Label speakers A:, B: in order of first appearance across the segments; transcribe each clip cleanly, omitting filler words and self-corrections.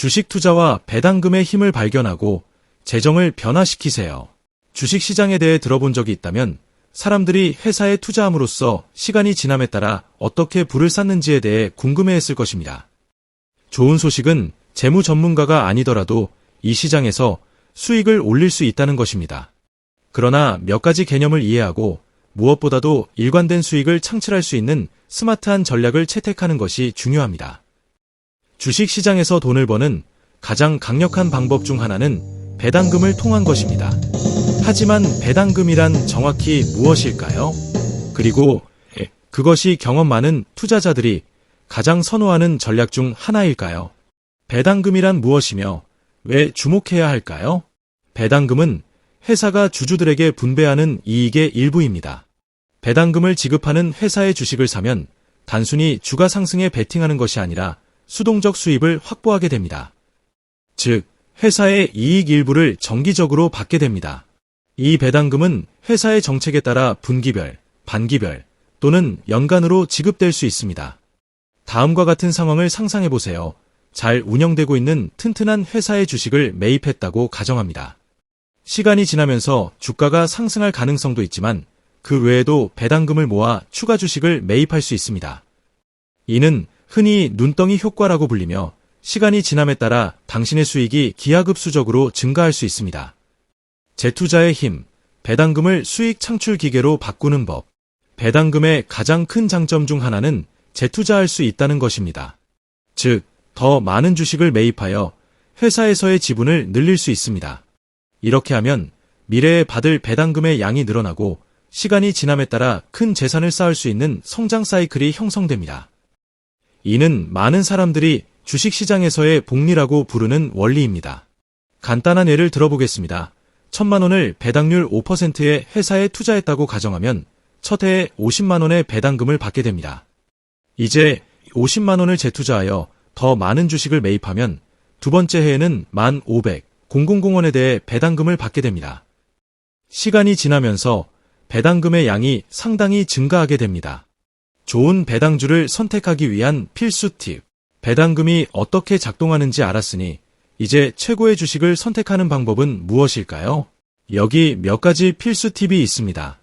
A: 주식 투자와 배당금의 힘을 발견하고 재정을 변화시키세요. 주식시장에 대해 들어본 적이 있다면 사람들이 회사에 투자함으로써 시간이 지남에 따라 어떻게 부를 쌓는지에 대해 궁금해했을 것입니다. 좋은 소식은 재무 전문가가 아니더라도 이 시장에서 수익을 올릴 수 있다는 것입니다. 그러나 몇 가지 개념을 이해하고 무엇보다도 일관된 수익을 창출할 수 있는 스마트한 전략을 채택하는 것이 중요합니다. 주식시장에서 돈을 버는 가장 강력한 방법 중 하나는 배당금을 통한 것입니다. 하지만 배당금이란 정확히 무엇일까요? 그리고 그것이 경험 많은 투자자들이 가장 선호하는 전략 중 하나일까요? 배당금이란 무엇이며 왜 주목해야 할까요? 배당금은 회사가 주주들에게 분배하는 이익의 일부입니다. 배당금을 지급하는 회사의 주식을 사면 단순히 주가 상승에 베팅하는 것이 아니라 수동적 수입을 확보하게 됩니다. 즉, 회사의 이익 일부를 정기적으로 받게 됩니다. 이 배당금은 회사의 정책에 따라 분기별, 반기별 또는 연간으로 지급될 수 있습니다. 다음과 같은 상황을 상상해 보세요. 잘 운영되고 있는 튼튼한 회사의 주식을 매입했다고 가정합니다. 시간이 지나면서 주가가 상승할 가능성도 있지만 그 외에도 배당금을 모아 추가 주식을 매입할 수 있습니다. 이는 흔히 눈덩이 효과라고 불리며 시간이 지남에 따라 당신의 수익이 기하급수적으로 증가할 수 있습니다. 재투자의 힘, 배당금을 수익 창출 기계로 바꾸는 법. 배당금의 가장 큰 장점 중 하나는 재투자할 수 있다는 것입니다. 즉, 더 많은 주식을 매입하여 회사에서의 지분을 늘릴 수 있습니다. 이렇게 하면 미래에 받을 배당금의 양이 늘어나고 시간이 지남에 따라 큰 재산을 쌓을 수 있는 성장 사이클이 형성됩니다. 이는 많은 사람들이 주식시장에서의 복리라고 부르는 원리입니다. 간단한 예를 들어보겠습니다. 1,000만 원을 배당률 5%의 회사에 투자했다고 가정하면 첫 해에 50만 원의 배당금을 받게 됩니다. 이제 50만 원을 재투자하여 더 많은 주식을 매입하면 두 번째 해에는 1,500,000원에 대해 배당금을 받게 됩니다. 시간이 지나면서 배당금의 양이 상당히 증가하게 됩니다. 좋은 배당주를 선택하기 위한 필수 팁. 배당금이 어떻게 작동하는지 알았으니 이제 최고의 주식을 선택하는 방법은 무엇일까요? 여기 몇 가지 필수 팁이 있습니다.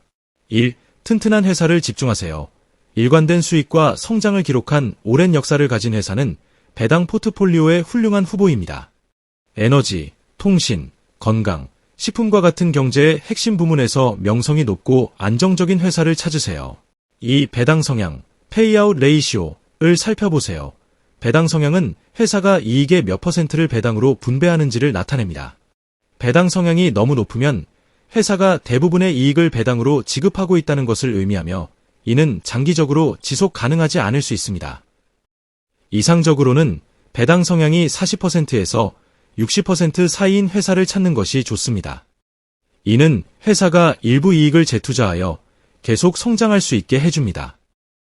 A: 1. 튼튼한 회사를 집중하세요. 일관된 수익과 성장을 기록한 오랜 역사를 가진 회사는 배당 포트폴리오의 훌륭한 후보입니다. 에너지, 통신, 건강, 식품과 같은 경제의 핵심 부문에서 명성이 높고 안정적인 회사를 찾으세요. 2. 배당 성향, 페이아웃 레이시오를 살펴보세요. 배당 성향은 회사가 이익의 몇 %를 배당으로 분배하는지를 나타냅니다. 배당 성향이 너무 높으면 회사가 대부분의 이익을 배당으로 지급하고 있다는 것을 의미하며 이는 장기적으로 지속 가능하지 않을 수 있습니다. 이상적으로는 배당 성향이 40%에서 60% 사이인 회사를 찾는 것이 좋습니다. 이는 회사가 일부 이익을 재투자하여 계속 성장할 수 있게 해줍니다.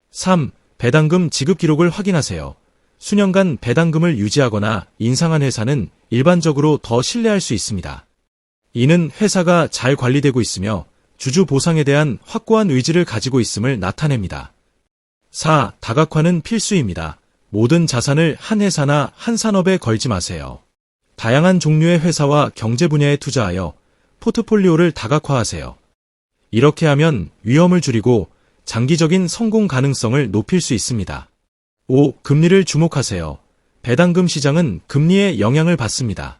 A: 3. 배당금 지급 기록을 확인하세요. 수년간 배당금을 유지하거나 인상한 회사는 일반적으로 더 신뢰할 수 있습니다. 이는 회사가 잘 관리되고 있으며 주주 보상에 대한 확고한 의지를 가지고 있음을 나타냅니다. 4. 다각화는 필수입니다. 모든 자산을 한 회사나 한 산업에 걸지 마세요. 다양한 종류의 회사와 경제 분야에 투자하여 포트폴리오를 다각화하세요. 이렇게 하면 위험을 줄이고 장기적인 성공 가능성을 높일 수 있습니다. 5. 금리를 주목하세요. 배당금 시장은 금리의 영향을 받습니다.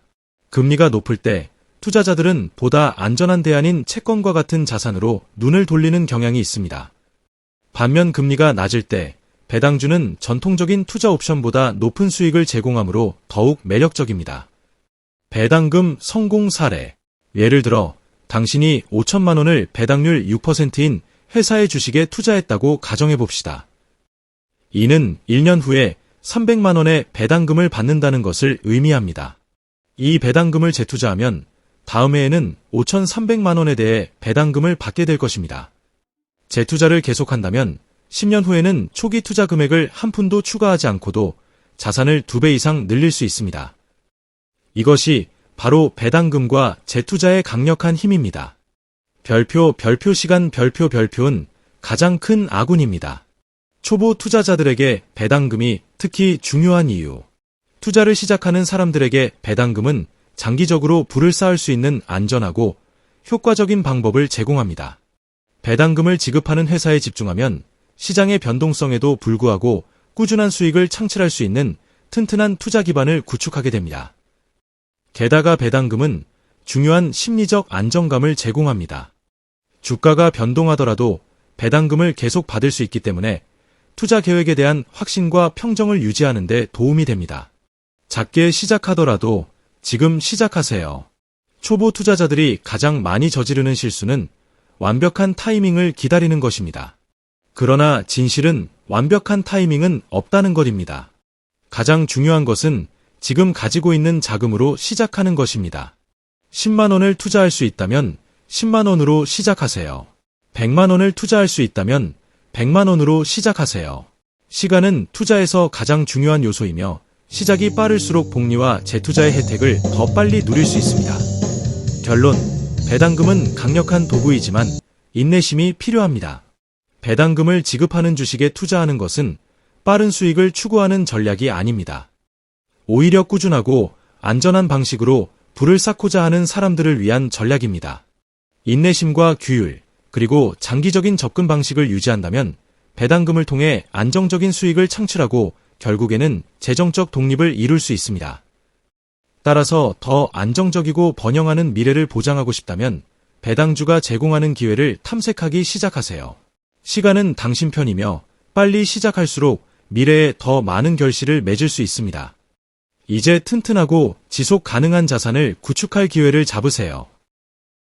A: 금리가 높을 때 투자자들은 보다 안전한 대안인 채권과 같은 자산으로 눈을 돌리는 경향이 있습니다. 반면 금리가 낮을 때 배당주는 전통적인 투자 옵션보다 높은 수익을 제공하므로 더욱 매력적입니다. 배당금 성공 사례. 예를 들어 당신이 5천만 원을 배당률 6%인 회사의 주식에 투자했다고 가정해 봅시다. 이는 1년 후에 300만 원의 배당금을 받는다는 것을 의미합니다. 이 배당금을 재투자하면 다음 해에는 5,300만 원에 대해 배당금을 받게 될 것입니다. 재투자를 계속한다면 10년 후에는 초기 투자 금액을 한 푼도 추가하지 않고도 자산을 2배 이상 늘릴 수 있습니다. 이것이 바로 배당금과 재투자의 강력한 힘입니다. 별표 시간 별표는 가장 큰 아군입니다. 초보 투자자들에게 배당금이 특히 중요한 이유. 투자를 시작하는 사람들에게 배당금은 장기적으로 부를 쌓을 수 있는 안전하고 효과적인 방법을 제공합니다. 배당금을 지급하는 회사에 집중하면 시장의 변동성에도 불구하고 꾸준한 수익을 창출할 수 있는 튼튼한 투자 기반을 구축하게 됩니다. 게다가 배당금은 중요한 심리적 안정감을 제공합니다. 주가가 변동하더라도 배당금을 계속 받을 수 있기 때문에 투자 계획에 대한 확신과 평정을 유지하는 데 도움이 됩니다. 작게 시작하더라도 지금 시작하세요. 초보 투자자들이 가장 많이 저지르는 실수는 완벽한 타이밍을 기다리는 것입니다. 그러나 진실은 완벽한 타이밍은 없다는 것입니다. 가장 중요한 것은 지금 가지고 있는 자금으로 시작하는 것입니다. 10만 원을 투자할 수 있다면 10만 원으로 시작하세요. 100만 원을 투자할 수 있다면 100만 원으로 시작하세요. 시간은 투자에서 가장 중요한 요소이며 시작이 빠를수록 복리와 재투자의 혜택을 더 빨리 누릴 수 있습니다. 결론, 배당금은 강력한 도구이지만 인내심이 필요합니다. 배당금을 지급하는 주식에 투자하는 것은 빠른 수익을 추구하는 전략이 아닙니다. 오히려 꾸준하고 안전한 방식으로 부를 쌓고자 하는 사람들을 위한 전략입니다. 인내심과 규율, 그리고 장기적인 접근 방식을 유지한다면 배당금을 통해 안정적인 수익을 창출하고 결국에는 재정적 독립을 이룰 수 있습니다. 따라서 더 안정적이고 번영하는 미래를 보장하고 싶다면 배당주가 제공하는 기회를 탐색하기 시작하세요. 시간은 당신 편이며 빨리 시작할수록 미래에 더 많은 결실을 맺을 수 있습니다. 이제 튼튼하고 지속 가능한 자산을 구축할 기회를 잡으세요.